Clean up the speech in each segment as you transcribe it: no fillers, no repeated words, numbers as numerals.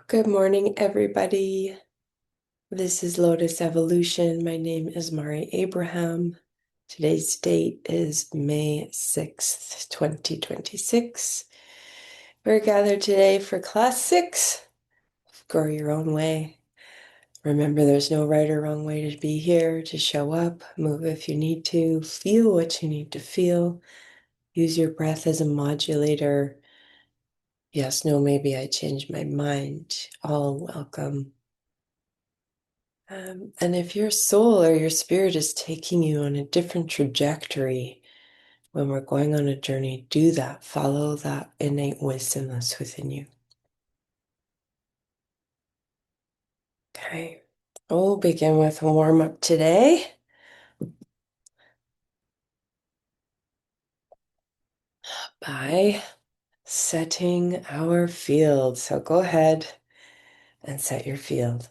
Good morning, everybody. This is Lotus Evolution. My name is Mari Abraham. Today's date is May 6th, 2026. We're gathered today for class 6. Grow your own way. Remember, there's no right or wrong way to be here, to show up, move if you need to, feel what you need to feel. Use your breath as a modulator. Yes, no, maybe I changed my mind. All welcome. And if your soul or your spirit is taking you on a different trajectory when we're going on a journey, do that. Follow that innate wisdom that's within you. Okay. We'll begin with a warm up today by setting our field. So go ahead and set your field.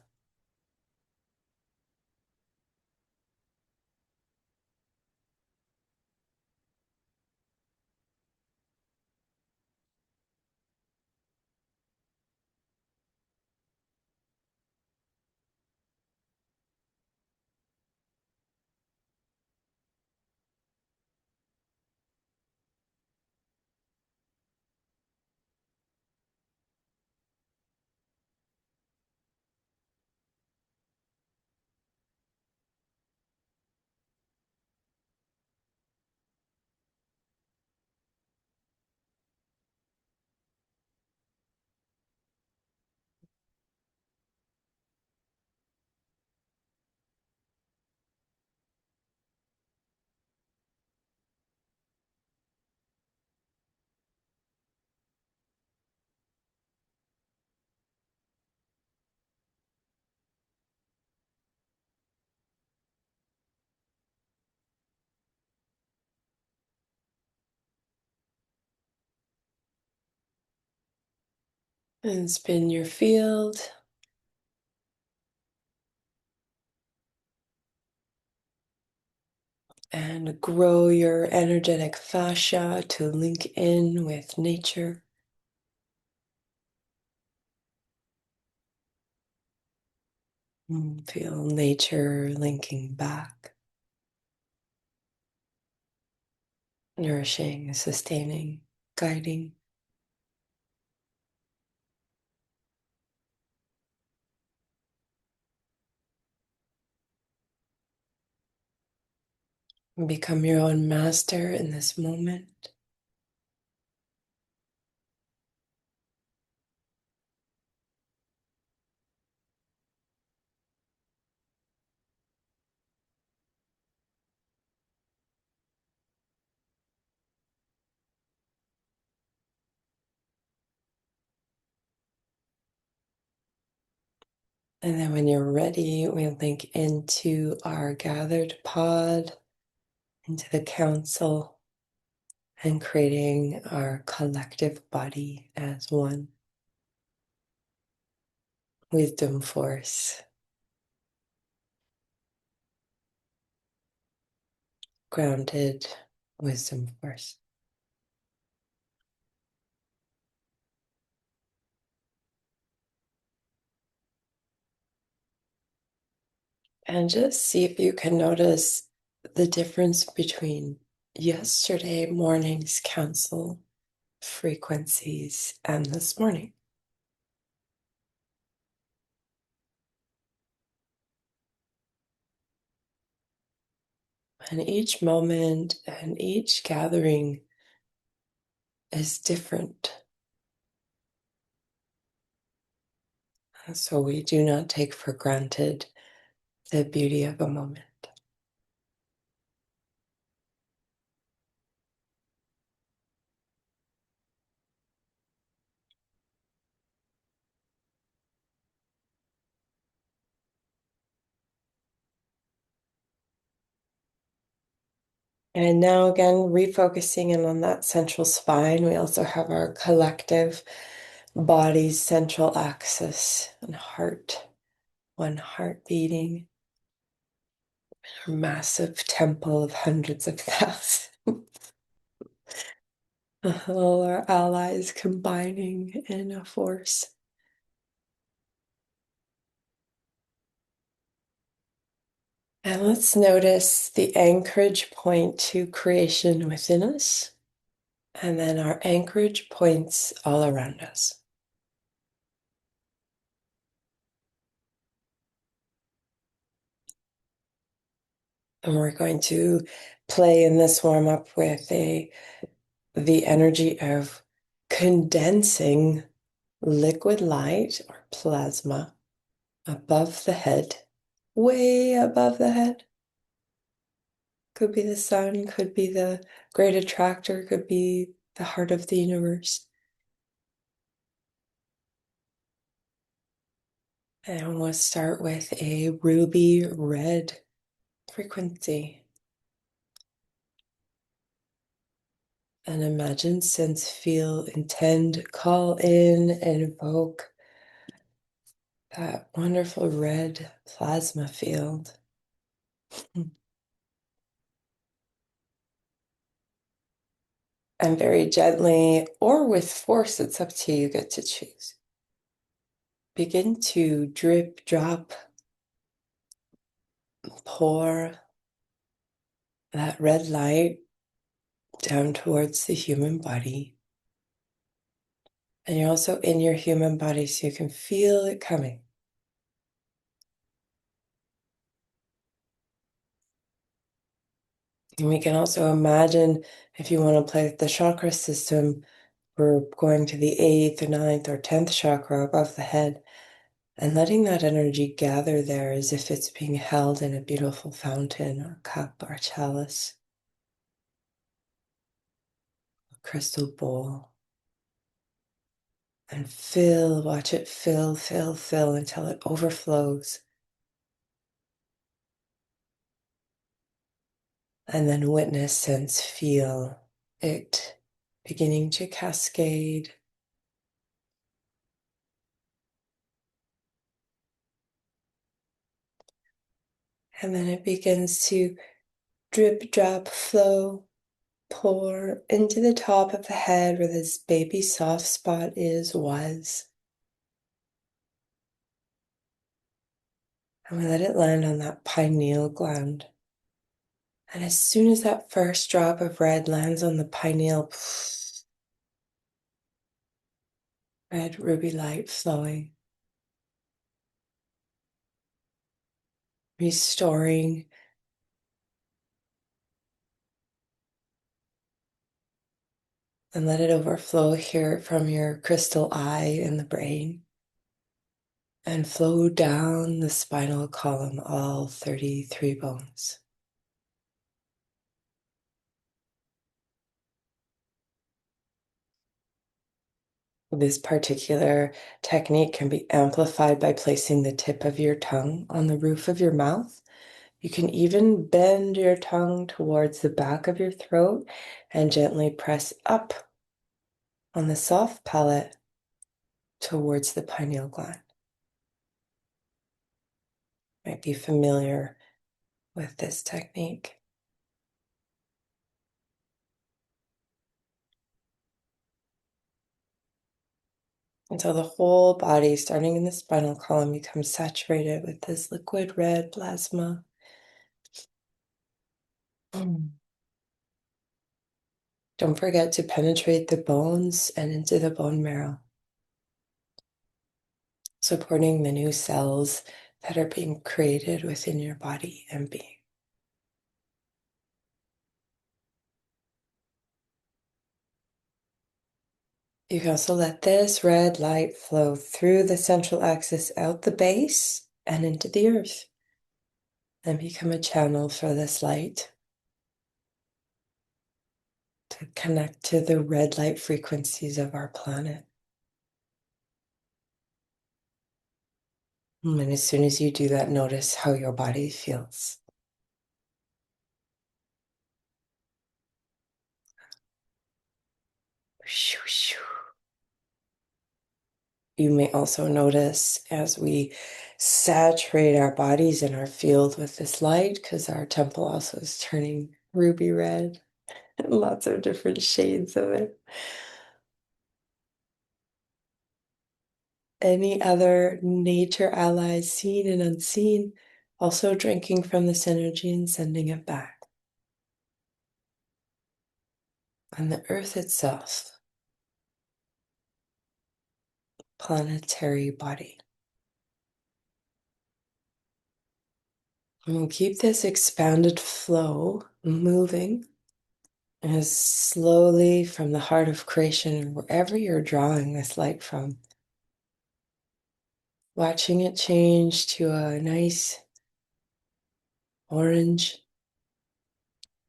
And spin your field. And grow your energetic fascia to link in with nature. Feel nature linking back, nourishing, sustaining, guiding. Become your own master in this moment. And then when you're ready, we'll link into our gathered pod, into the council, and creating our collective body as one. Wisdom force, grounded wisdom force. And just see if you can notice the difference between yesterday morning's council frequencies and this morning. And each moment and each gathering is different. So we do not take for granted the beauty of a moment. And now again, refocusing in on that central spine. We also have our collective body's central axis and heart, one heart beating, our massive temple of hundreds of thousands. All our allies combining in a force. And let's notice the anchorage point to creation within us, and then our anchorage points all around us. And we're going to play in this warm up with the energy of condensing liquid light or plasma above the head, way above the head. Could be the sun, could be the great attractor, could be the heart of the universe. And we'll start with a ruby red frequency. And imagine, sense, feel, intend, call in, and invoke that wonderful red plasma field. And very gently or with force, it's up to you, you get to choose. Begin to drip, drop, pour that red light down towards the human body. And you're also in your human body, so you can feel it coming. And we can also imagine, if you want to play with the chakra system, we're going to the 8th or 9th or 10th chakra above the head and letting that energy gather there as if it's being held in a beautiful fountain or cup or chalice, a crystal bowl. And fill, watch it fill, fill, fill until it overflows. And then witness, sense, feel it beginning to cascade. And then it begins to drip, drop, flow, pour into the top of the head where this baby soft spot was. And we let it land on that pineal gland. And as soon as that first drop of red lands on the pineal, red ruby light flowing, restoring and let it overflow here from your crystal eye in the brain and flow down the spinal column, all 33 bones. This particular technique can be amplified by placing the tip of your tongue on the roof of your mouth. You can even bend your tongue towards the back of your throat and gently press up on the soft palate towards the pineal gland. Might be familiar with this technique. Until the whole body, starting in the spinal column, becomes saturated with this liquid red plasma. Don't forget to penetrate the bones and into the bone marrow, supporting the new cells that are being created within your body and being. You can also let this red light flow through the central axis, out the base, and into the earth, and become a channel for this light to connect to the red light frequencies of our planet. And as soon as you do that, notice how your body feels. You may also notice as we saturate our bodies in our field with this light, because our temple also is turning ruby red, and lots of different shades of it. Any other nature allies, seen and unseen, Also drinking from this energy and sending it back. And the earth itself, planetary body. And we'll keep this expanded flow moving as slowly from the heart of creation, wherever you're drawing this light from, watching it change to a nice orange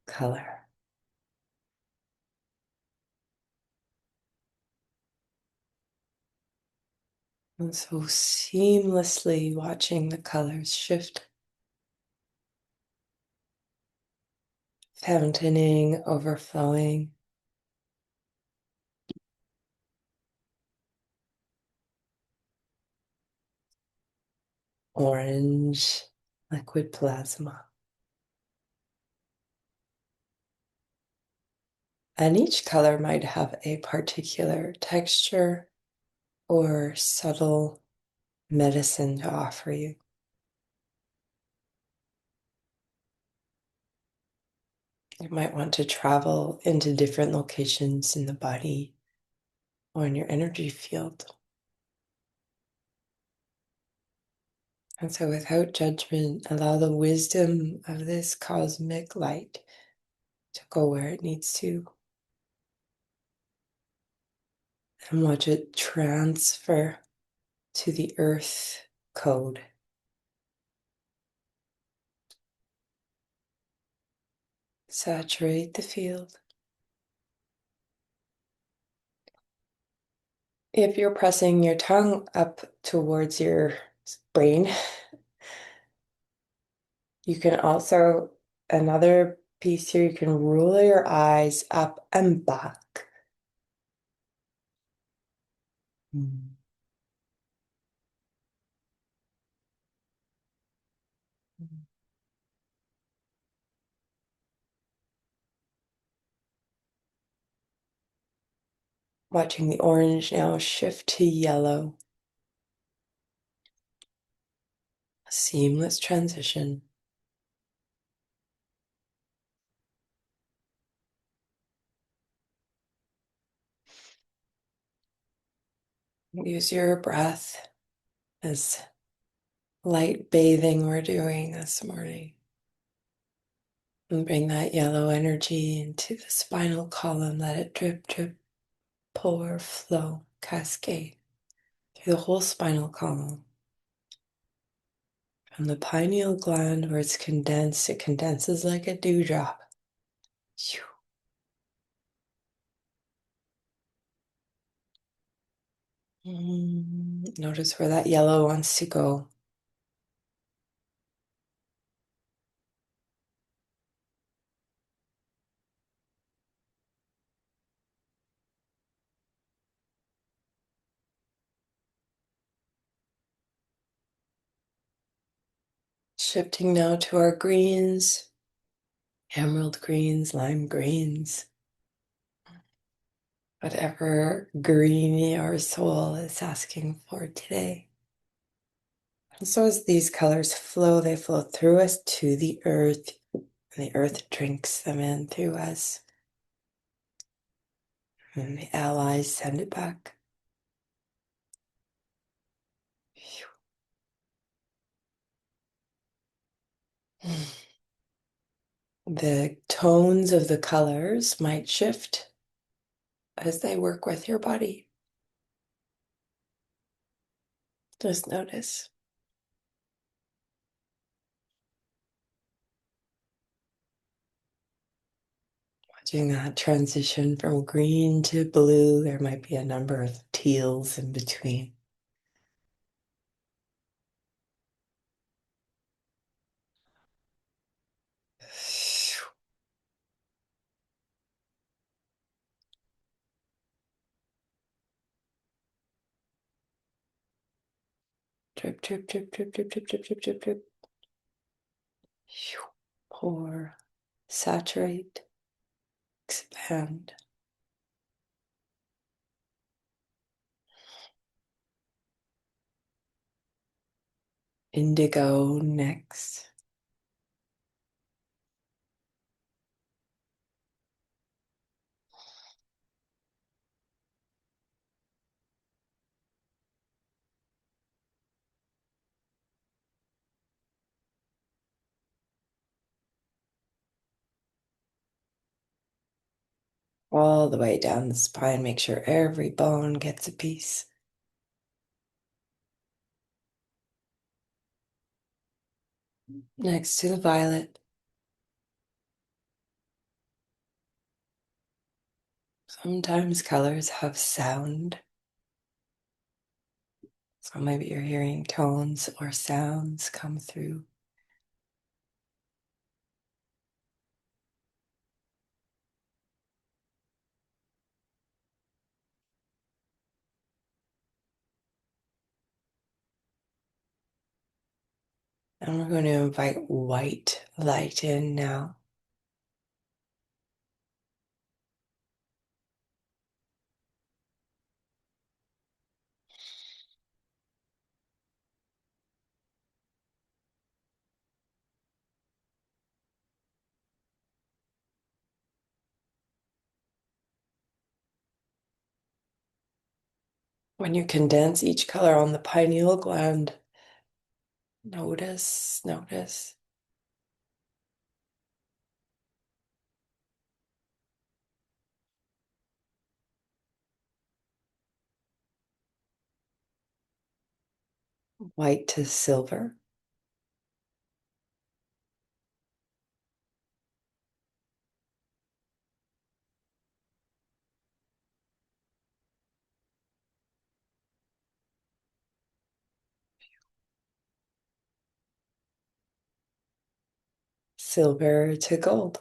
color. And so seamlessly watching the colors shift, fountaining, overflowing. Orange, liquid plasma. And each color might have a particular texture or subtle medicine to offer you. You might want to travel into different locations in the body or in your energy field. And so, without judgment, allow the wisdom of this cosmic light to go where it needs to. And watch it transfer to the earth code. Saturate the field. If you're pressing your tongue up towards your brain, you can also, another piece here, you can roll your eyes up and back. Watching the orange now shift to yellow. A seamless transition. Use your breath as light bathing we're doing this morning. And bring that yellow energy into the spinal column. Let it drip, drip, pour, flow, cascade through the whole spinal column. From the pineal gland where it's condensed, it condenses like a dewdrop. Notice where that yellow wants to go. Shifting now to our greens, emerald greens, lime greens, whatever green your soul is asking for today. And so as these colors flow, they flow through us to the earth, and the earth drinks them in through us. And the allies send it back. The tones of the colors might shift as they work with your body. Just notice. Watching that transition from green to blue, there might be a number of teals in between. Drip, drip, drip, drip, drip, drip, drip, drip, drip, drip. Pour, saturate, expand. indigo next. All the way down the spine. Make sure every bone gets a piece. Next to the violet. Sometimes colors have sound. So maybe you're hearing tones or sounds come through. And we're going to invite white light in now. When you condense each color on the pineal gland, notice. White to silver, silver to gold.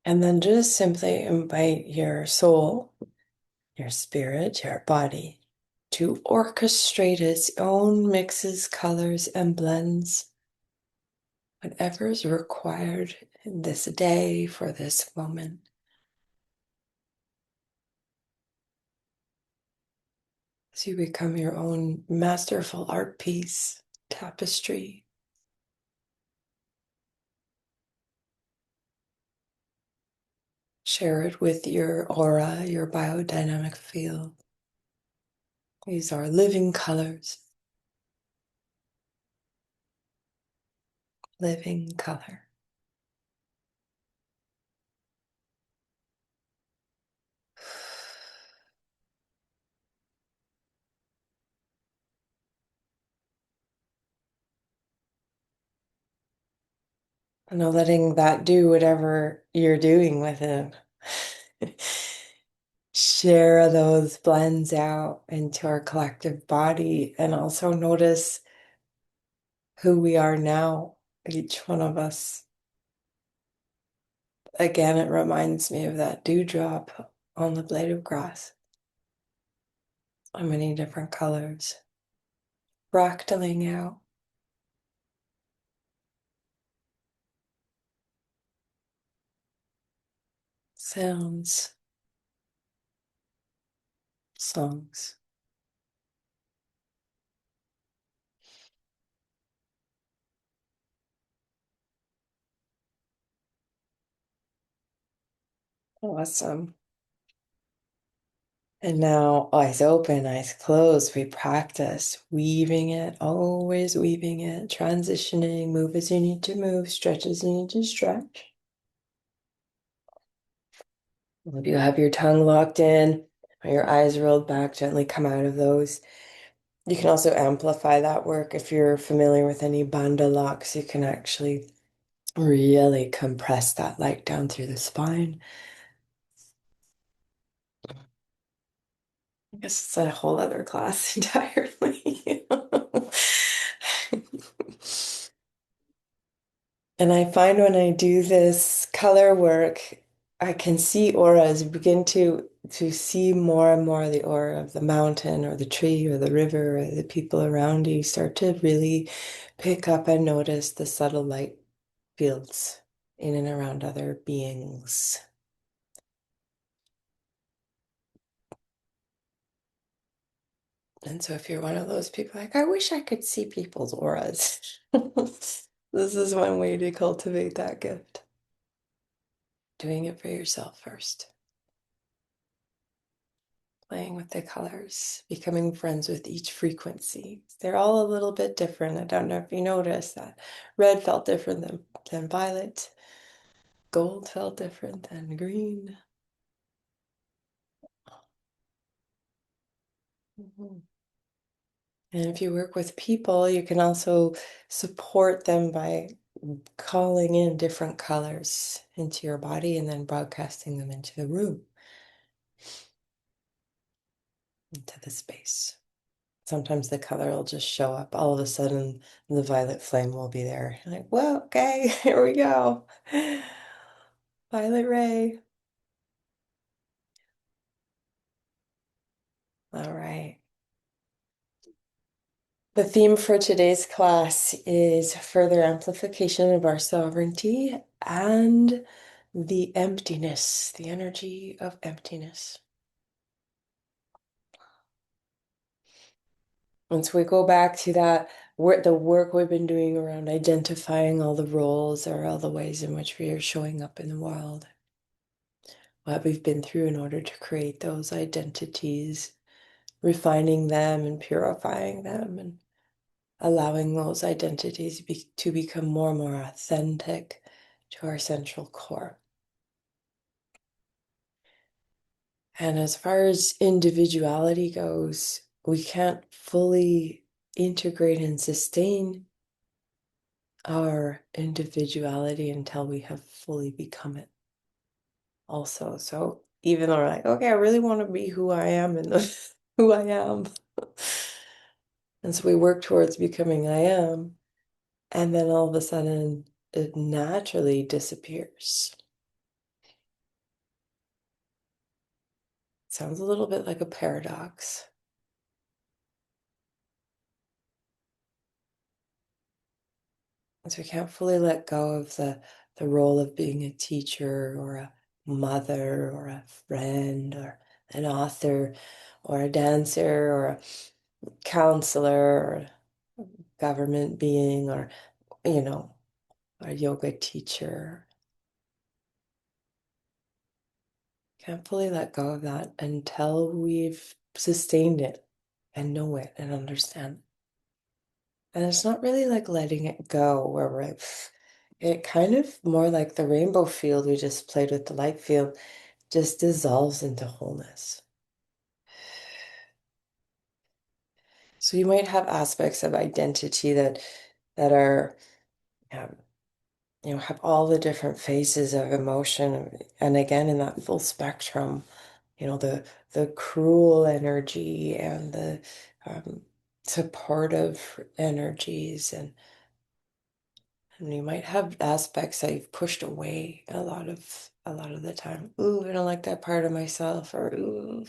And then just simply invite your soul, your spirit, your body to orchestrate its own mixes, colors, and blends, whatever is required in this day for this moment. So you become your own masterful art piece, tapestry. Share it with your aura, your biodynamic field. These are living colors, living color. And now letting that do whatever you're doing with it. Share those blends out into our collective body and also notice who we are now, each one of us. Again, it reminds me of that dewdrop on the blade of grass. So many different colors, fractaling out. Sounds, songs. Awesome. And now, eyes open, eyes closed, we practice weaving it, always weaving it, transitioning, move as you need to move, stretch as you need to stretch. If you have your tongue locked in or your eyes rolled back, gently come out of those. You can also amplify that work if you're familiar with any bandha locks. You can actually really compress that light down through the spine. I guess it's a whole other class entirely. And I find when I do this color work, I can see auras begin to to see more and more of the aura of the mountain or the tree or the river or the people around you, start to really pick up and notice the subtle light fields in and around other beings. And so if you're one of those people like, I wish I could see people's auras, this is one way to cultivate that gift. Doing it for yourself first. Playing with the colors, becoming friends with each frequency. They're all a little bit different. I don't know if you noticed that. Red felt different than violet. Gold felt different than green. Mhm. And if you work with people, you can also support them by calling in different colors into your body and then broadcasting them into the room, into the space. Sometimes the color will just show up. All of a sudden, the violet flame will be there. You're like, well, okay, here we go. Violet ray. All right. The theme for today's class is further amplification of our sovereignty and the emptiness, the energy of emptiness. Once we go back to that work, the work we've been doing around identifying all the roles or all the ways in which we are showing up in the world, what we've been through in order to create those identities, refining them and purifying them, and allowing those identities to become more and more authentic to our central core. And as far as individuality goes, we can't fully integrate and sustain our individuality until we have fully become it also. So even though we're like, okay, I really want to be who I am and who I am. And so we work towards becoming I am, and then all of a sudden it naturally disappears. Sounds a little bit like a paradox. And so we can't fully let go of the role of being a teacher or a mother or a friend or an author or a dancer or a counselor or government being or, you know, a yoga teacher. Can't fully let go of that until we've sustained it and know it and understand. And it's not really like letting it go where we're like, it kind of more like the rainbow field we just played with, the light field just dissolves into wholeness. So you might have aspects of identity that are, um, have all the different phases of emotion, and again in that full spectrum, the cruel energy and the supportive energies, and you might have aspects that you've pushed away a lot of the time. Ooh, I don't like that part of myself, or ooh.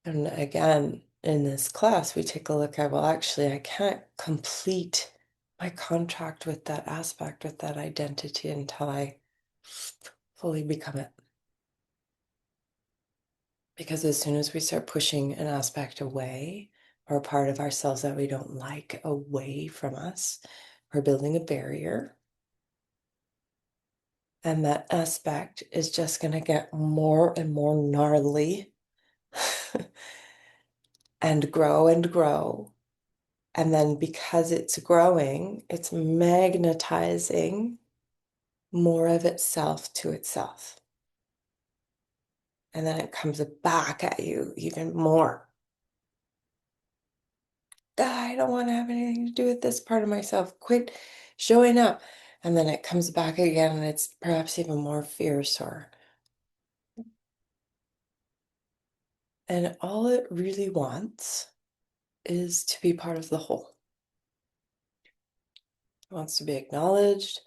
And again, in this class, we take a look at, well, actually, I can't complete my contract with that aspect, with that identity until I fully become it. Because as soon as we start pushing an aspect away or a part of ourselves that we don't like away from us, we're building a barrier. And that aspect is just going to get more and more gnarly and grow and grow. And then because it's growing, it's magnetizing more of itself to itself. And then it comes back at you even more. I don't want to have anything to do with this part of myself. Quit showing up. And then it comes back again and it's perhaps even more fierce and all it really wants is to be part of the whole. It wants to be acknowledged.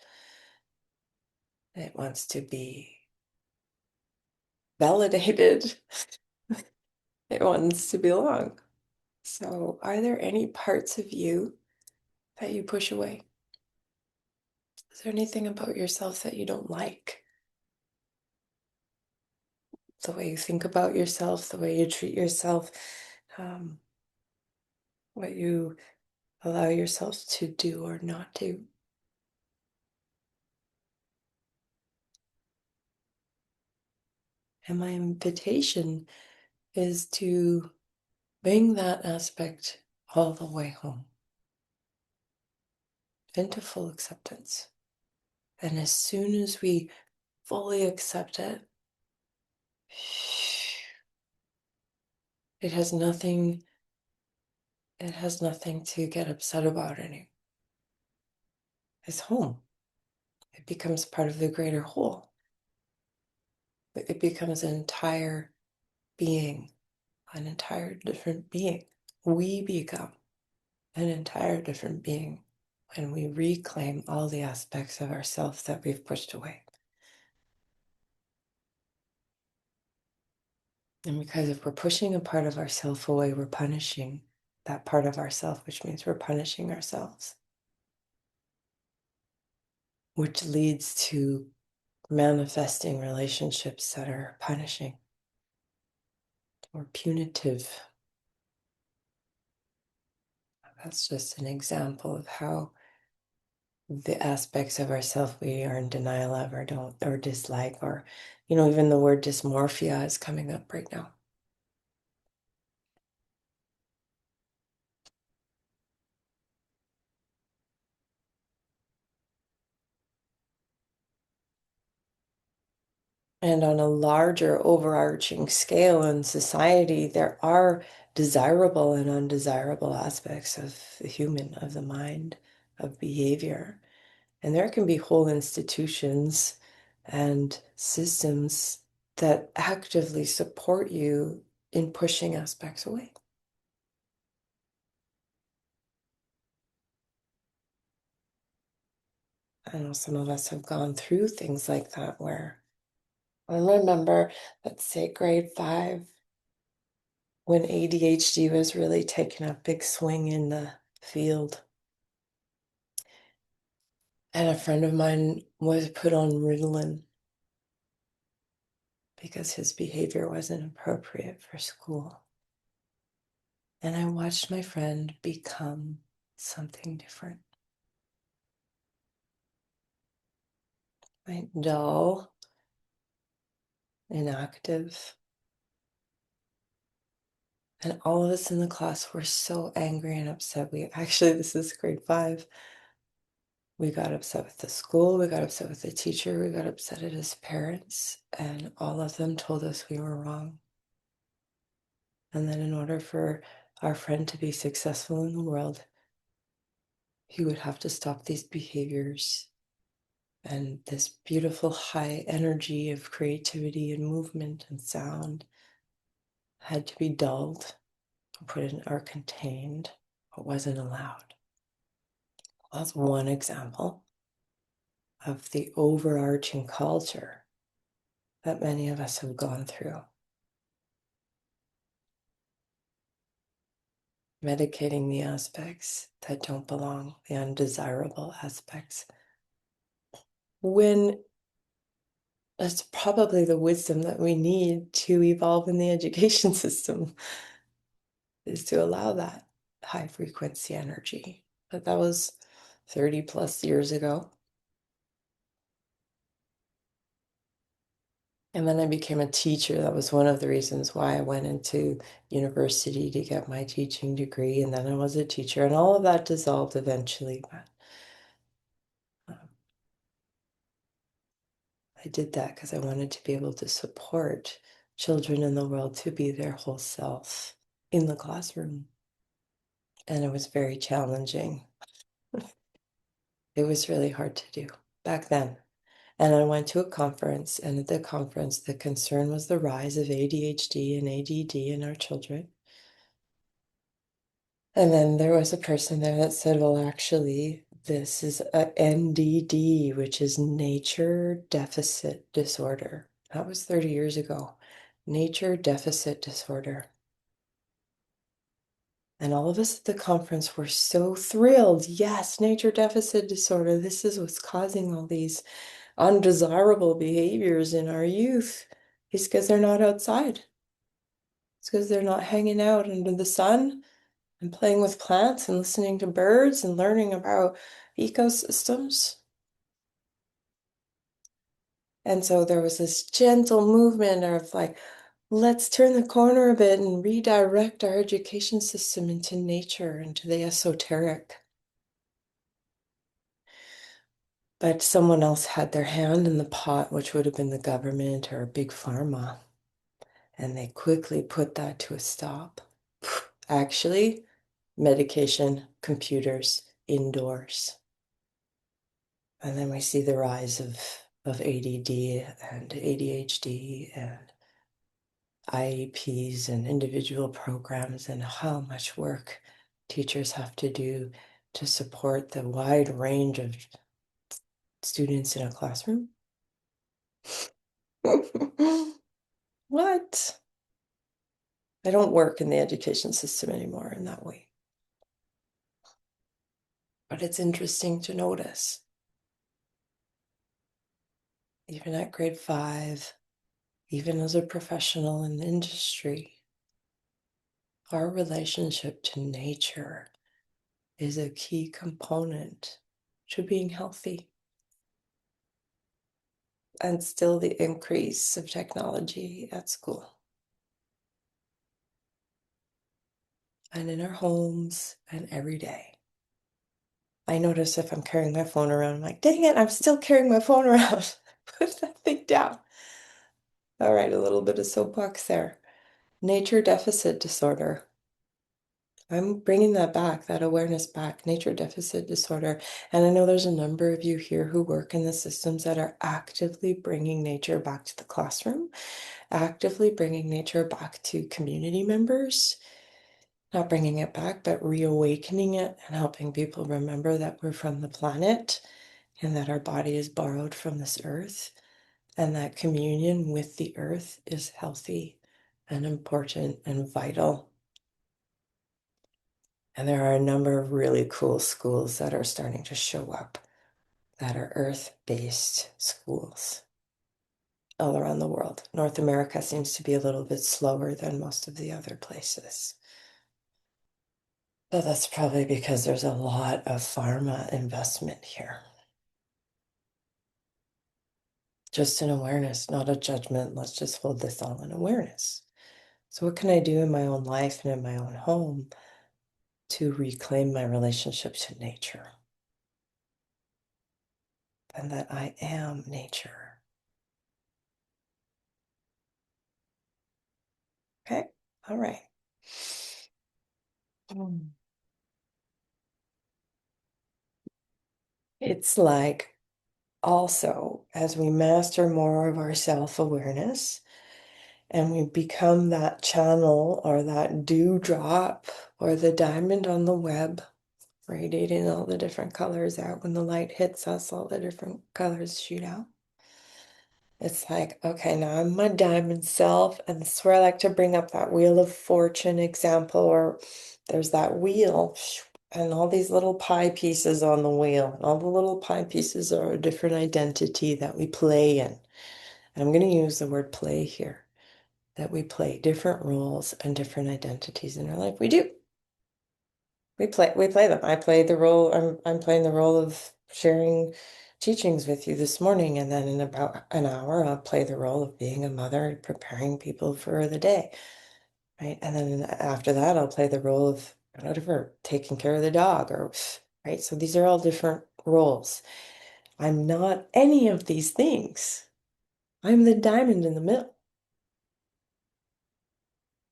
It wants to be validated. It wants to belong. So, are there any parts of you that you push away? Is there anything about yourself that you don't like? The way you think about yourself, the way you treat yourself, um, what you allow yourself to do or not do. And my invitation is to bring that aspect all the way home into full acceptance. And as soon as we fully accept it, it has nothing to get upset about any. It's home. It becomes part of the greater whole. It becomes an entire being, an entire different being. We become an entire different being when we reclaim all the aspects of ourselves that we've pushed away. And because if we're pushing a part of ourself away, we're punishing that part of ourself, which means we're punishing ourselves, which leads to manifesting relationships that are punishing or punitive. That's just an example of how the aspects of ourself we are in denial of or don't or dislike, or even the word dysmorphia is coming up right now. And on a larger overarching scale in society, there are desirable and undesirable aspects of the human, of the mind, of behavior. And there can be whole institutions and systems that actively support you in pushing aspects away. I know some of us have gone through things like that where I remember, let's say grade 5, when ADHD was really taking a big swing in the field. And a friend of mine was put on Ritalin because his behavior wasn't appropriate for school. And I watched my friend become something different. Right? Dull, inactive. And all of us in the class were so angry and upset. This is grade 5. We got upset with the school, we got upset with the teacher, we got upset at his parents, and all of them told us we were wrong. And then in order for our friend to be successful in the world, he would have to stop these behaviors, and this beautiful high energy of creativity and movement and sound had to be dulled, put in or contained. It wasn't allowed. That's one example of the overarching culture that many of us have gone through. Medicating the aspects that don't belong, the undesirable aspects, when that's probably the wisdom that we need to evolve in the education system, is to allow that high frequency energy. But that was 30 plus years ago. And then I became a teacher. That was one of the reasons why I went into university to get my teaching degree. And then I was a teacher, and all of that dissolved eventually. But I did that because I wanted to be able to support children in the world to be their whole self in the classroom. And it was very challenging. It was really hard to do back then. And I went to a conference, and at the conference, the concern was the rise of ADHD and ADD in our children. And then there was a person there that said, well, actually, this is a NDD, which is nature deficit disorder. That was 30 years ago. Nature deficit disorder. And all of us at the conference were so thrilled. Yes, nature deficit disorder. This is what's causing all these undesirable behaviors in our youth. It's because they're not outside. It's because they're not hanging out under the sun and playing with plants and listening to birds and learning about ecosystems. And so there was this gentle movement of like, let's turn the corner a bit and redirect our education system into nature, into the esoteric. But someone else had their hand in the pot, which would have been the government or big pharma. And they quickly put that to a stop. Actually, medication, computers, indoors. And then we see the rise of ADD and ADHD and IEPs and individual programs and how much work teachers have to do to support the wide range of students in a classroom. What? I don't work in the education system anymore in that way. But it's interesting to notice, even at grade 5, even as a professional in the industry, our relationship to nature is a key component to being healthy. And still the increase of technology at school and in our homes and every day. I notice if I'm carrying my phone around, I'm like, dang it, I'm still carrying my phone around. Put that thing down. All right, a little bit of soapbox there. Nature deficit disorder. I'm bringing that back, that awareness back, nature deficit disorder. And I know there's a number of you here who work in the systems that are actively bringing nature back to the classroom, actively bringing nature back to community members, not bringing it back, but reawakening it and helping people remember that we're from the planet and that our body is borrowed from this earth and that communion with the earth is healthy and important and vital. And there are a number of really cool schools that are starting to show up that are earth-based schools all around the world. North America seems to be a little bit slower than most of the other places. But that's probably because there's a lot of pharma investment here. Just an awareness, not a judgment. Let's just hold this all in awareness. So what can I do in my own life and in my own home to reclaim my relationship to nature? And that I am nature. Okay, all right. It's like also as we master more of our self-awareness and we become that channel or that dewdrop or the diamond on the web, radiating all the different colors out. When the light hits us, all the different colors shoot out. It's like, okay, now I'm my diamond self. And this is where I like to bring up that Wheel of Fortune example, or there's that wheel and all these little pie pieces on the wheel. And all the little pie pieces are a different identity that we play in. And I'm going to use the word play here, that we play different roles and different identities in our life. We do. We play them. I play the role, I'm playing the role of sharing teachings with you this morning, and then in about an hour, I'll play the role of being a mother, preparing people for the day, right? And then after that, I'll play the role of whatever, taking care of the dog, or right. So these are all different roles. I'm not any of these things. I'm the diamond in the middle.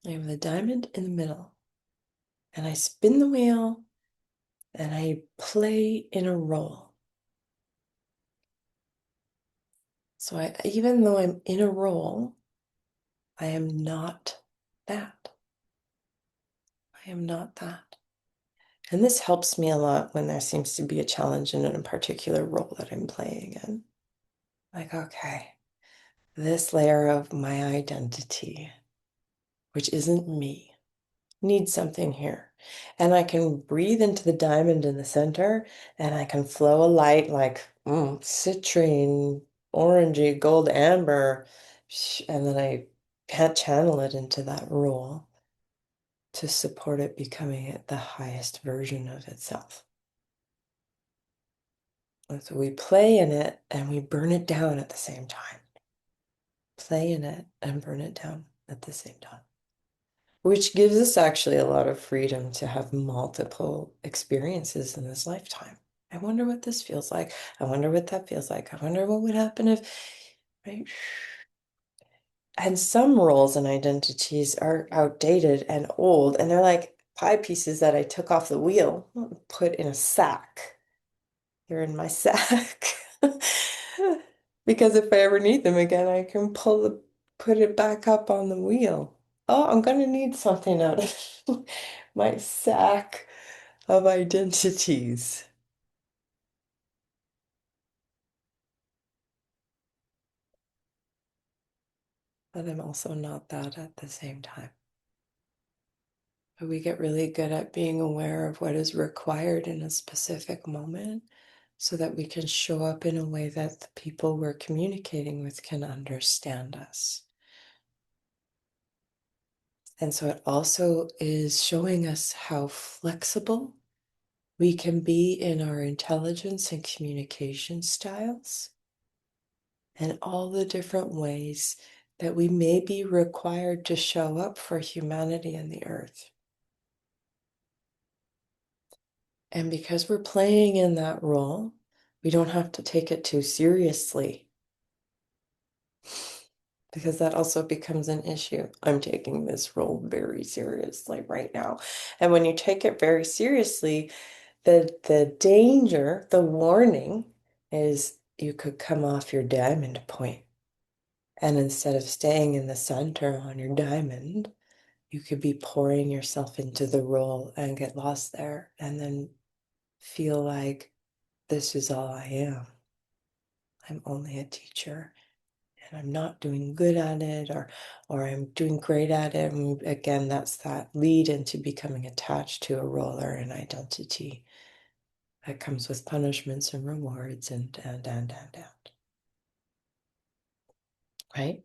I am the diamond in the middle. And I spin the wheel and I play in a role. So even though I'm in a role, I am not that. I am not that. And this helps me a lot when there seems to be a challenge in a particular role that I'm playing in. Like, okay, this layer of my identity, which isn't me, needs something here. And I can breathe into the diamond in the center and I can flow a light like citrine, orangey, gold, amber. And then I can't channel it into that role to support it becoming the highest version of itself. And so we play in it and we burn it down at the same time. Play in it and burn it down at the same time. Which gives us actually a lot of freedom to have multiple experiences in this lifetime. I wonder what this feels like. I wonder what that feels like. I wonder what would happen if, right? And some roles and identities are outdated and old, and they're like pie pieces that I took off the wheel, put in a sack. They're in my sack. Because if I ever need them again, I can put it back up on the wheel. Oh, I'm gonna need something out of my sack of identities. But I'm also not that at the same time. But we get really good at being aware of what is required in a specific moment so that we can show up in a way that the people we're communicating with can understand us. And so it also is showing us how flexible we can be in our intelligence and communication styles and all the different ways that we may be required to show up for humanity and the earth. And because we're playing in that role, we don't have to take it too seriously because that also becomes an issue. I'm taking this role very seriously right now. And when you take it very seriously, the danger, the warning is you could come off your diamond point. And instead of staying in the center on your diamond, you could be pouring yourself into the role and get lost there and then feel like this is all I am. I'm only a teacher and I'm not doing good at it or I'm doing great at it. And again, that's that lead into becoming attached to a role or an identity that comes with punishments and rewards and. Right?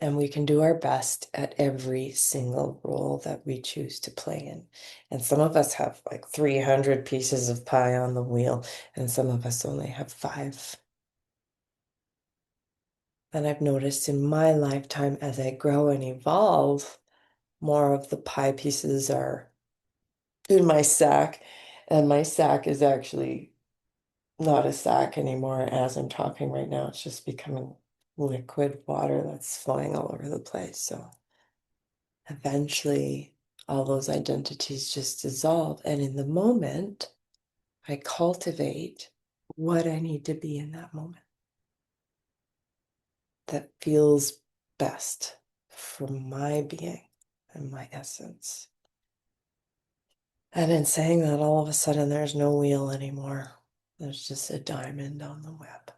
And we can do our best at every single role that we choose to play in. And some of us have like 300 pieces of pie on the wheel, and some of us only have 5. And I've noticed in my lifetime as I grow and evolve, more of the pie pieces are in my sack, and my sack is actually not a sack anymore as I'm talking right now. It's just becoming liquid water that's flowing all over the place. So eventually, all those identities just dissolve. And in the moment, I cultivate what I need to be in that moment that feels best for my being and my essence. And in saying that, all of a sudden, there's no wheel anymore. There's just a diamond on the web.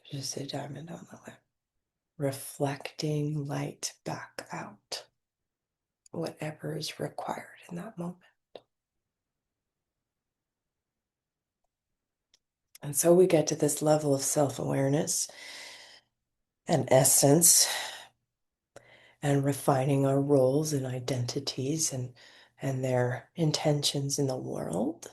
There's just a diamond on the web, reflecting light back out, whatever is required in that moment. And so we get to this level of self-awareness and essence and refining our roles and identities and their intentions in the world.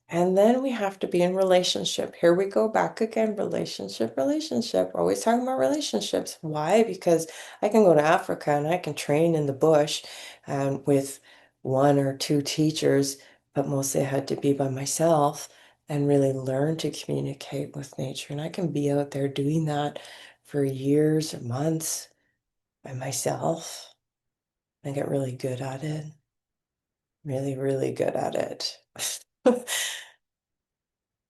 And then we have to be in relationship. Here we go back again, relationship, relationship. We're always talking about relationships. Why? Because I can go to Africa and I can train in the bush with 1 or 2 teachers, but mostly I had to be by myself and really learn to communicate with nature. And I can be out there doing that for years or months by myself and get really good at it. Really, really good at it.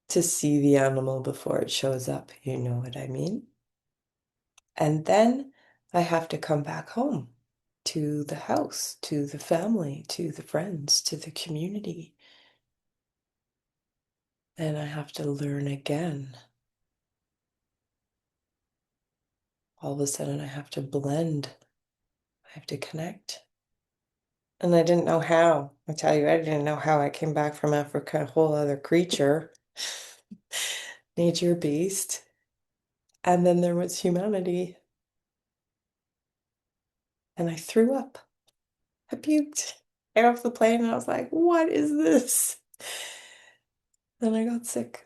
To see the animal before it shows up, you know what I mean? And then I have to come back home to the house, to the family, to the friends, to the community. And I have to learn again all of a sudden I have to blend, I have to connect. And I didn't know how. I tell you, I didn't know how. I came back from Africa, a whole other creature, nature beast. And then there was humanity. And I threw up. I puked. Got off the plane and I was like, what is this? Then I got sick.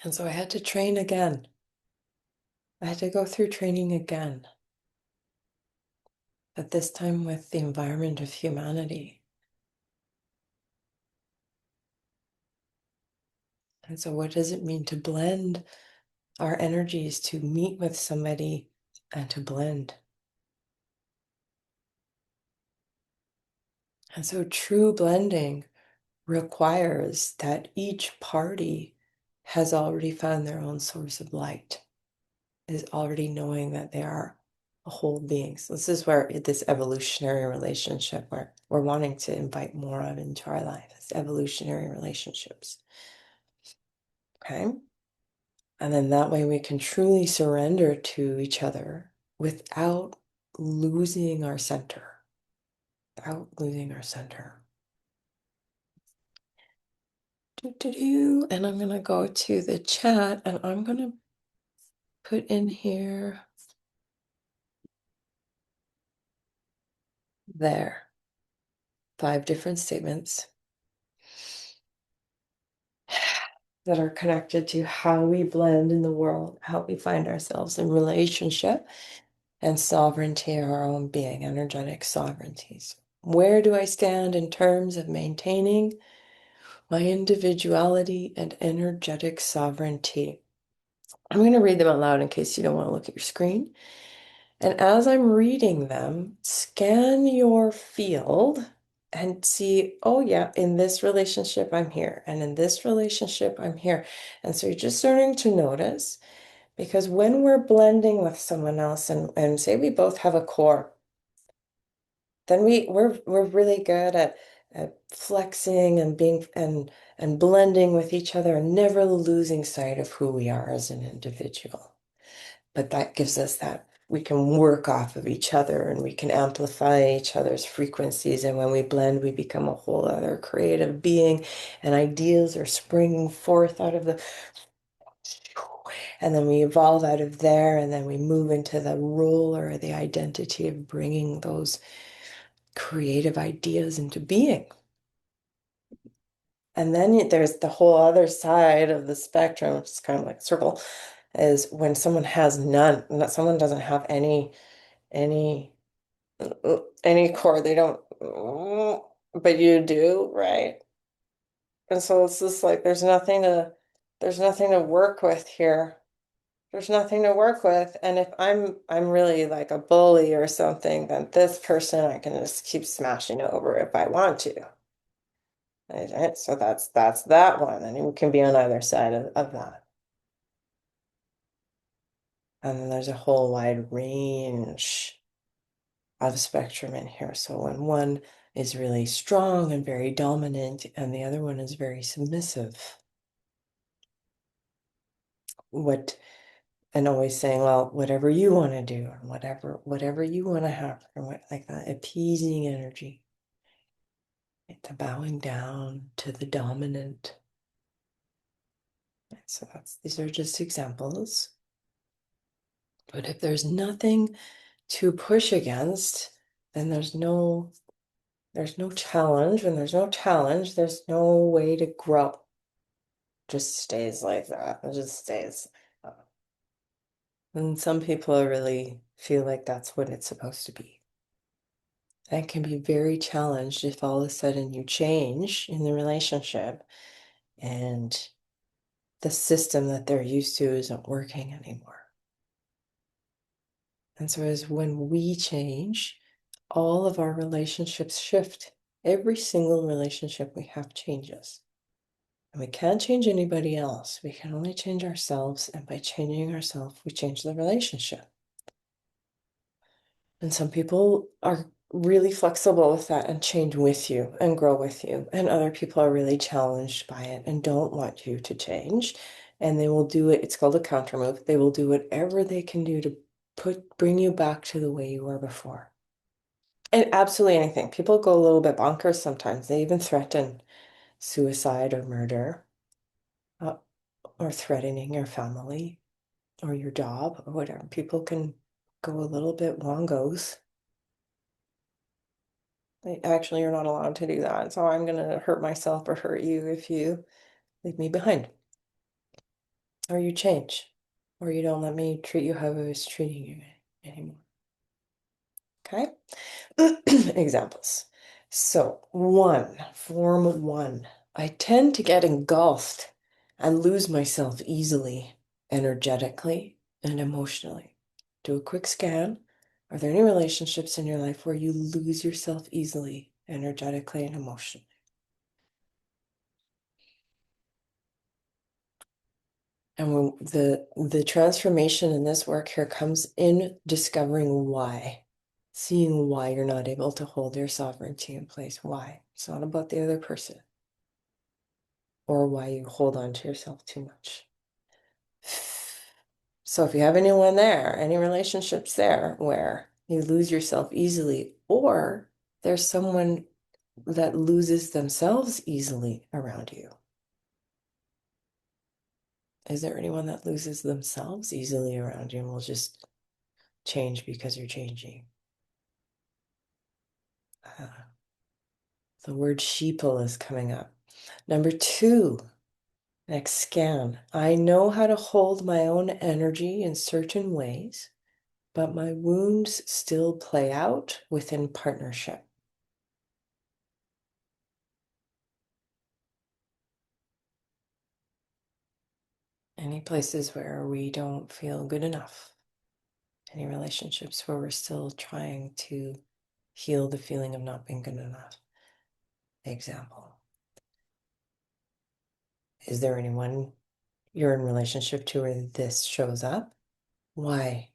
And so I had to train again. I had to go through training again, but this time with the environment of humanity. And so, what does it mean to blend our energies, to meet with somebody and to blend? And so, true blending requires that each party has already found their own source of light, is already knowing that they are a whole being. So this is where this evolutionary relationship, where we're wanting to invite more of into our life, is evolutionary relationships. Okay. And then that way we can truly surrender to each other without losing our center, without losing our center. And I'm going to go to the chat and I'm going to put in here, there, 5 different statements that are connected to how we blend in the world, how we find ourselves in relationship and sovereignty of our own being, energetic sovereignties. Where do I stand in terms of maintaining my individuality and energetic sovereignty? I'm going to read them out loud in case you don't want to look at your screen. And as I'm reading them, scan your field and see, oh yeah, in this relationship, I'm here. And in this relationship, I'm here. And so you're just starting to notice, because when we're blending with someone else and say we both have a core, then we're really good at flexing and being and blending with each other and never losing sight of who we are as an individual. But that gives us that we can work off of each other and we can amplify each other's frequencies. And when we blend, we become a whole other creative being, and ideas are springing forth out of the, and then we evolve out of there, and then we move into the role or the identity of bringing those creative ideas into being. And then there's the whole other side of the spectrum, which is kind of like circle, is when someone has none, someone doesn't have any any core, they don't, but you do, right? And so it's just like there's nothing to work with here. There's nothing to work with. And if I'm really like a bully or something, then this person I can just keep smashing over if I want to. Right? So that's that one. And we can be on either side of that. And then there's a whole wide range of spectrum in here. So when one is really strong and very dominant, and the other one is very submissive, and always saying, well, whatever you want to do, and whatever you want to have, and what, like that appeasing energy. It's a bowing down to the dominant. So these are just examples. But if there's nothing to push against, then there's no challenge. When there's no challenge, there's no way to grow. Just stays like that. It just stays. And some people really feel like that's what it's supposed to be. And can be very challenged if all of a sudden you change in the relationship and the system that they're used to isn't working anymore. And so as when we change, all of our relationships shift. Every single relationship we have changes. And we can't change anybody else. We can only change ourselves. And by changing ourselves, we change the relationship. And some people are really flexible with that and change with you and grow with you. And other people are really challenged by it and don't want you to change and they will do it. It's called a counter move. They will do whatever they can do to bring you back to the way you were before. And absolutely anything. People go a little bit bonkers sometimes. They even threaten suicide or murder, uh, or threatening your family or your job or whatever. People can go a little bit wongos. Actually, you're not allowed to do that. So I'm going to hurt myself or hurt you if you leave me behind, or you change, or you don't let me treat you how I was treating you anymore. Okay? Examples. So, form one. I tend to get engulfed and lose myself easily, energetically and emotionally. Do a quick scan. Are there any relationships in your life where you lose yourself easily, energetically and emotionally? And when the transformation in this work here comes in discovering why, seeing why you're not able to hold your sovereignty in place. Why? It's not about the other person or why you hold on to yourself too much. So if you have anyone there, any relationships there where you lose yourself easily, or there's someone that loses themselves easily around you. Is there anyone that loses themselves easily around you and will just change because you're changing? The word sheeple is coming up. Number two, next scan. I know how to hold my own energy in certain ways, but my wounds still play out within partnership. Any places where we don't feel good enough. Any relationships where we're still trying to heal the feeling of not being good enough. Example. Is there anyone you're in relationship to where this shows up? Why?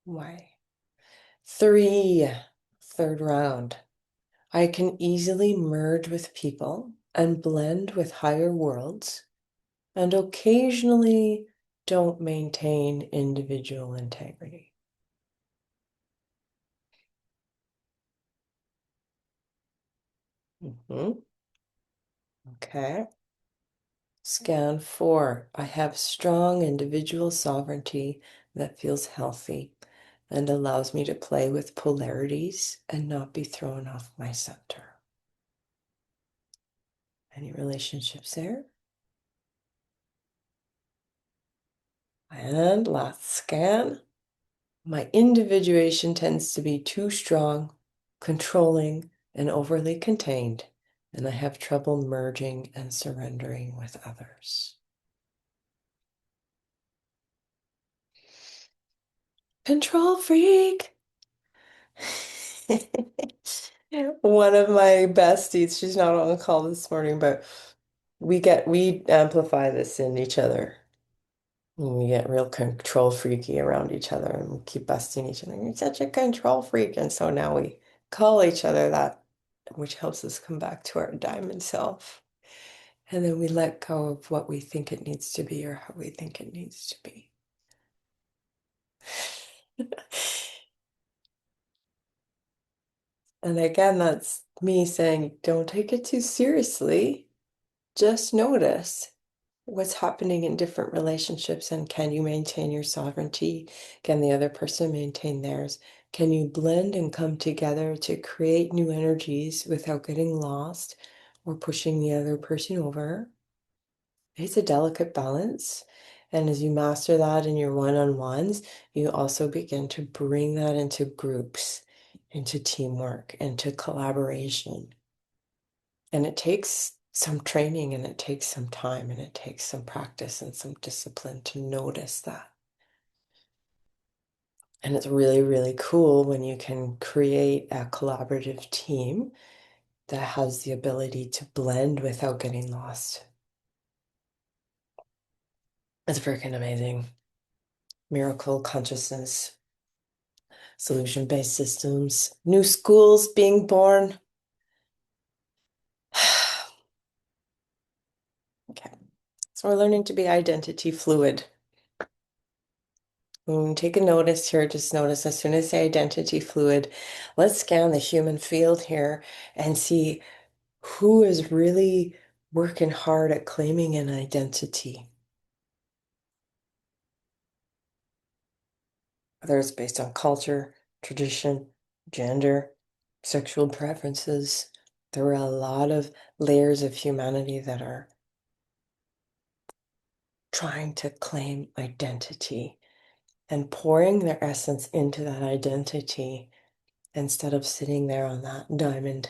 Why? Three, third round. I can easily merge with people and blend with higher worlds, and occasionally don't maintain individual integrity. Okay. Scan four. I have strong individual sovereignty that feels healthy and allows me to play with polarities and not be thrown off my center. Any relationships there? And last scan. My individuation tends to be too strong, controlling, and overly contained, and I have trouble merging and surrendering with others. Control freak. One of my besties, she's not on the call this morning, but we amplify this in each other. We get real control freaky around each other and we keep busting each other. You're such a control freak. And so now we call each other that, which helps us come back to our diamond self. And then we let go of what we think it needs to be or how we think it needs to be. And again, that's me saying, don't take it too seriously. Just notice what's happening in different relationships and can you maintain your sovereignty? Can the other person maintain theirs? Can you blend and come together to create new energies without getting lost or pushing the other person over? It's a delicate balance. And as you master that in your one-on-ones, you also begin to bring that into groups, into teamwork, into collaboration. And it takes some training and it takes some time and it takes some practice and some discipline to notice that. And it's really, really cool when you can create a collaborative team that has the ability to blend without getting lost. It's freaking amazing. Miracle consciousness, solution-based systems, new schools being born. Okay. We're learning to be identity fluid. Take a notice here, just notice as soon as I say identity fluid, let's scan the human field here and see who is really working hard at claiming an identity. Whether it's based on culture, tradition, gender, sexual preferences, there are a lot of layers of humanity that are trying to claim identity and pouring their essence into that identity instead of sitting there on that diamond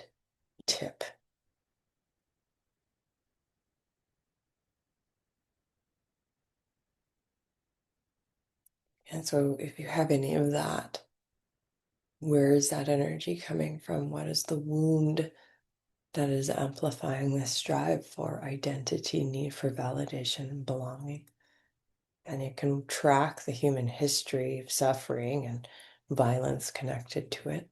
tip. And so, if you have any of that, where is that energy coming from? What is the wound that is amplifying this drive for identity, need for validation and belonging? And you can track the human history of suffering and violence connected to it.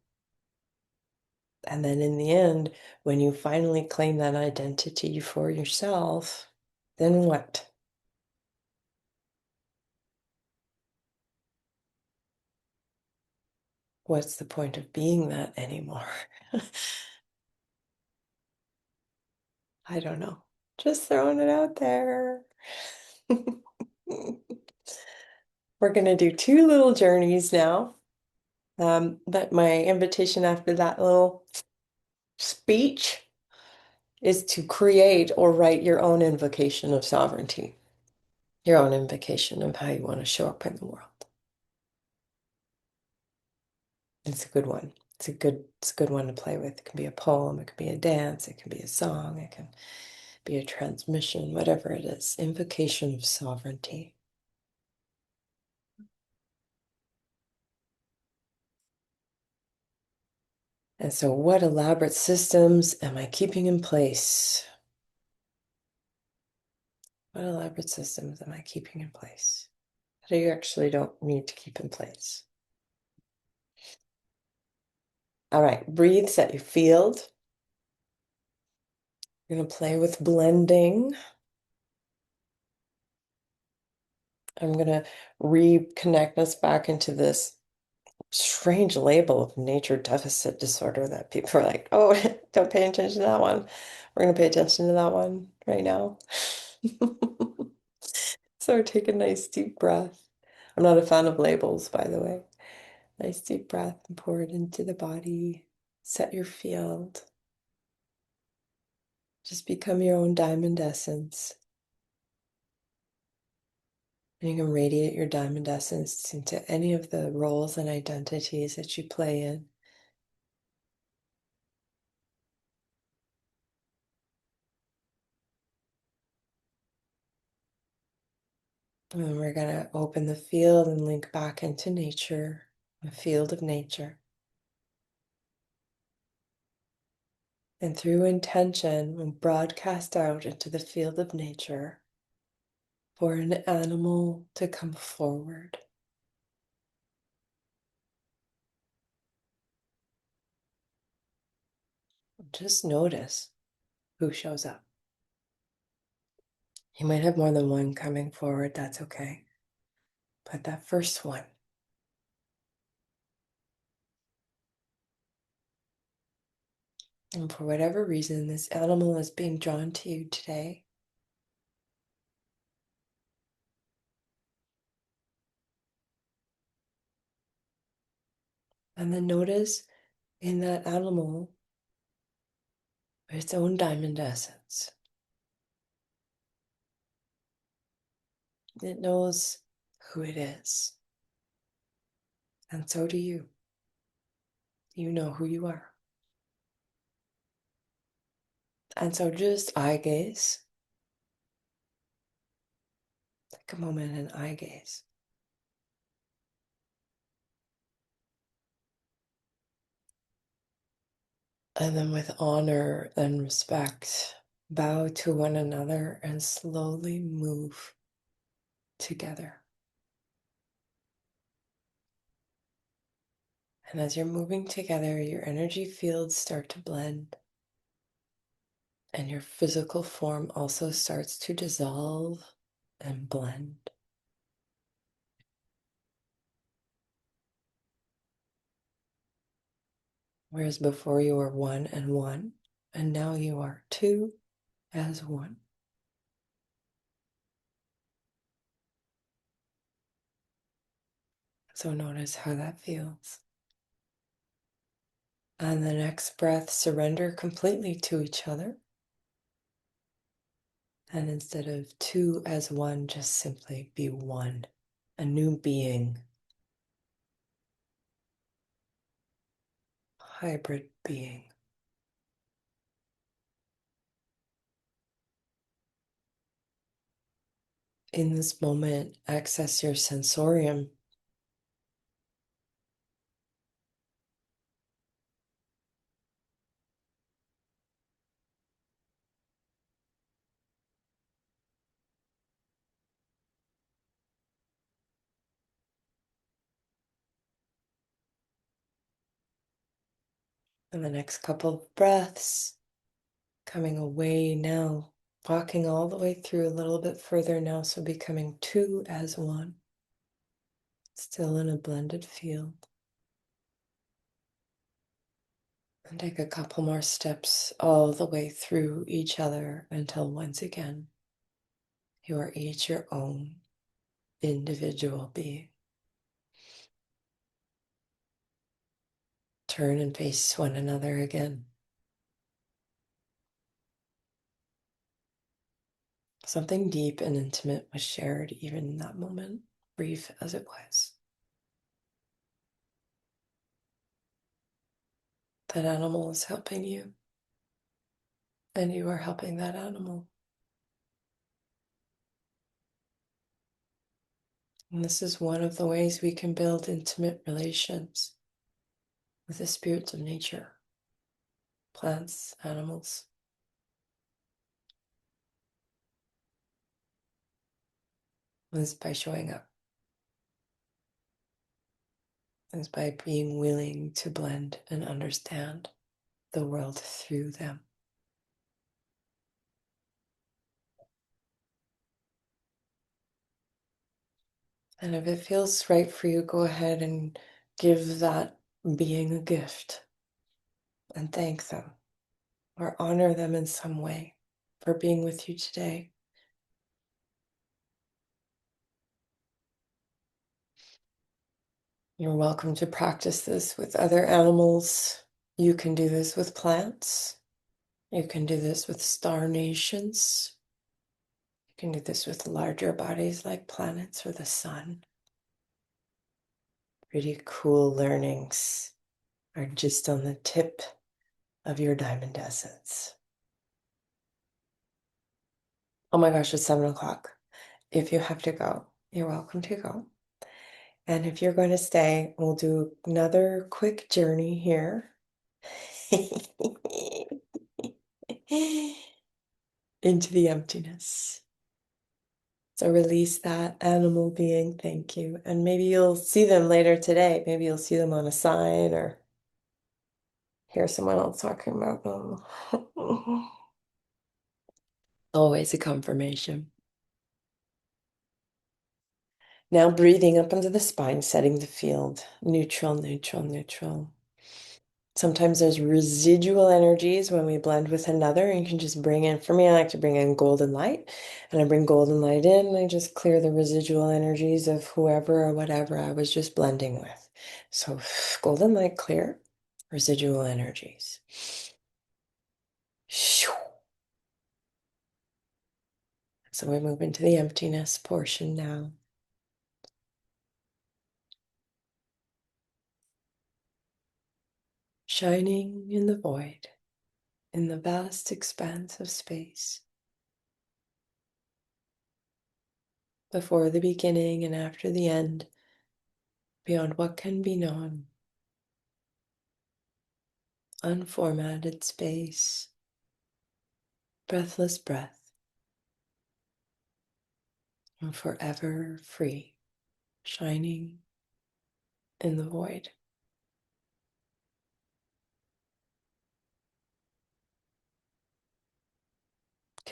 And then in the end, when you finally claim that identity for yourself, then what? What's the point of being that anymore? I don't know. Just throwing it out there. We're going to do two little journeys now. But my invitation after that little speech is to create or write your own invocation of sovereignty, your own invocation of how you want to show up in the world. It's a good one. It's a good one to play with. It can be a poem, it can be a dance, it can be a song, it can be a transmission, whatever it is. Invocation of sovereignty. And so, what elaborate systems am I keeping in place? What elaborate systems am I keeping in place that you actually don't need to keep in place? All right, breathe, set your field. We're going to play with blending. I'm going to reconnect us back into this strange label of nature deficit disorder that people are like, oh, don't pay attention to that one. We're going to pay attention to that one right now. So take a nice deep breath. I'm not a fan of labels, by the way. Nice deep breath and pour it into the body. Set your field. Just become your own diamond essence. And you can radiate your diamond essence into any of the roles and identities that you play in. And then we're going to open the field and link back into nature, the field of nature. And through intention, we broadcast out into the field of nature for an animal to come forward. Just notice who shows up. You might have more than one coming forward, that's okay. But that first one, and for whatever reason, this animal is being drawn to you today. And then notice in that animal its own diamond essence. It knows who it is. And so do you. You know who you are. And so just eye gaze. Take a moment and eye gaze. And then with honor and respect, bow to one another and slowly move together. And as you're moving together, your energy fields start to blend. And your physical form also starts to dissolve and blend. Whereas before you were one and one, and now you are two as one. So notice how that feels. On the next breath, surrender completely to each other. And instead of two as one, just simply be one, a new being, hybrid being. In this moment, access your sensorium. And the next couple of breaths, coming away now, walking all the way through a little bit further now, so becoming two as one, still in a blended field. And take a couple more steps all the way through each other until once again, you are each your own individual being. Turn and face one another again. Something deep and intimate was shared even in that moment, brief as it was. That animal is helping you, and you are helping that animal. And this is one of the ways we can build intimate relations with the spirits of nature, plants, animals. Is by showing up. Is by being willing to blend and understand the world through them. And if it feels right for you, go ahead and give that being a gift and thank them or honor them in some way for being with you today. You're welcome to practice this with other animals. You can do this with plants. You can do this with star nations. You can do this with larger bodies like planets or the sun. Pretty cool learnings are just on the tip of your diamond essence. Oh my gosh, it's 7 o'clock. If you have to go, you're welcome to go. And if you're going to stay, we'll do another quick journey here into the emptiness. So release that animal being, thank you. And maybe you'll see them later today. Maybe you'll see them on a sign or hear someone else talking about them. Always a confirmation. Now breathing up into the spine, setting the field. Neutral, neutral, neutral. Sometimes there's residual energies when we blend with another, and you can just bring in, for me, I like to bring in golden light, and I bring golden light in, and I just clear the residual energies of whoever or whatever I was just blending with. So golden light clear, residual energies. So we move into the emptiness portion now. Shining in the void, in the vast expanse of space. Before the beginning and after the end, beyond what can be known. Unformatted space, breathless breath, and forever free, shining in the void.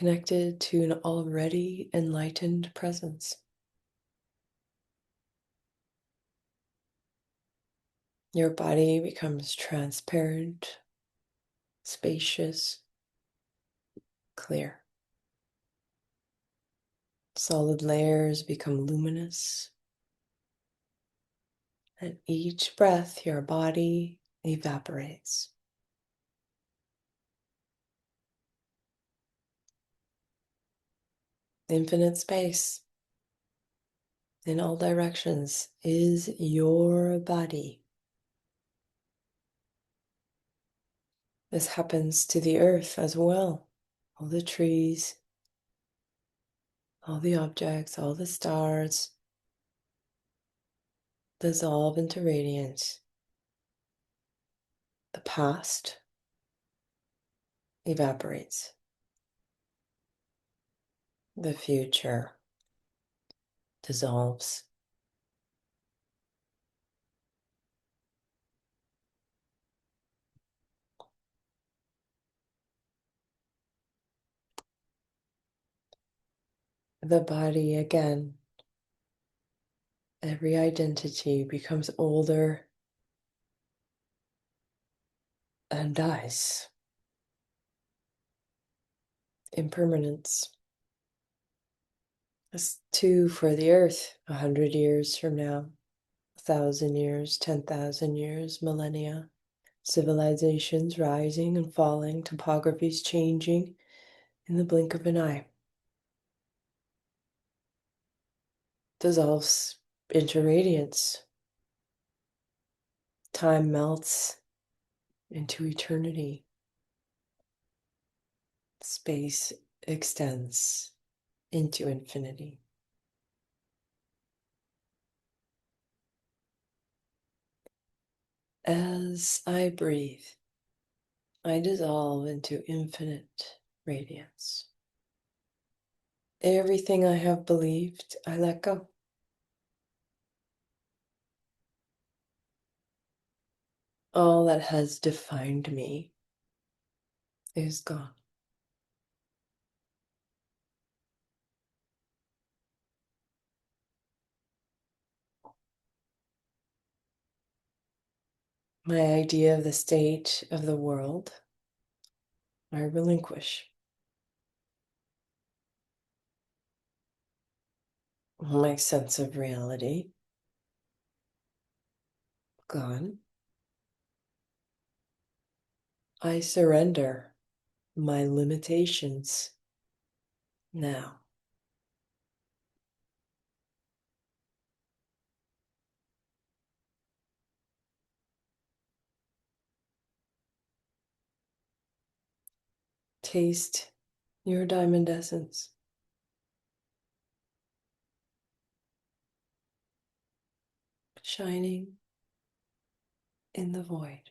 connected to an already enlightened presence. Your body becomes transparent, spacious, clear. Solid layers become luminous. At each breath, your body evaporates. Infinite space in all directions is your body. This happens to the earth as well. All the trees, all the objects, all the stars dissolve into radiance. The past evaporates. The future dissolves. The body again, every identity becomes older and dies. Impermanence. That's two for the earth, 100 years from now, 1,000 years, 10,000 years, millennia. Civilizations rising and falling, topographies changing in the blink of an eye. Dissolves into radiance. Time melts into eternity. Space extends into infinity. As I breathe, I dissolve into infinite radiance. Everything I have believed, I let go. All that has defined me is gone. My idea of the state of the world, I relinquish. My sense of reality, gone. I surrender my limitations now. Taste your diamond essence, shining in the void.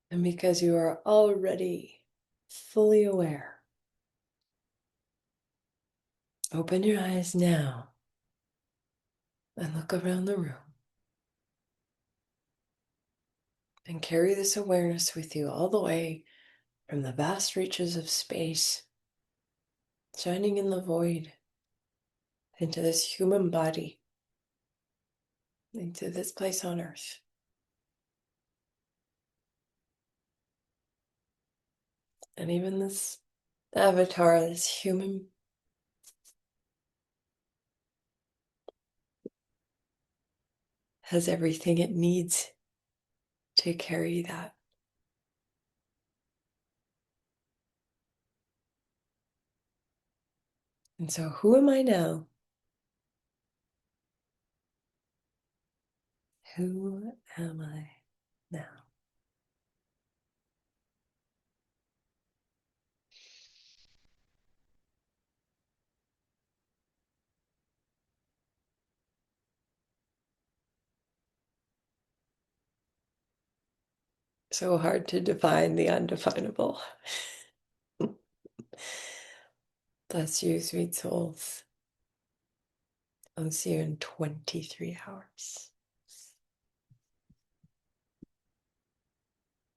And because you are already fully aware, open your eyes now and look around the room and carry this awareness with you all the way from the vast reaches of space, shining in the void, into this human body, into this place on earth. And even this avatar, this human, has everything it needs to carry that. And so, who am I now? Who am I now? So hard to define the undefinable. Bless you, sweet souls. I'll see you in 23 hours.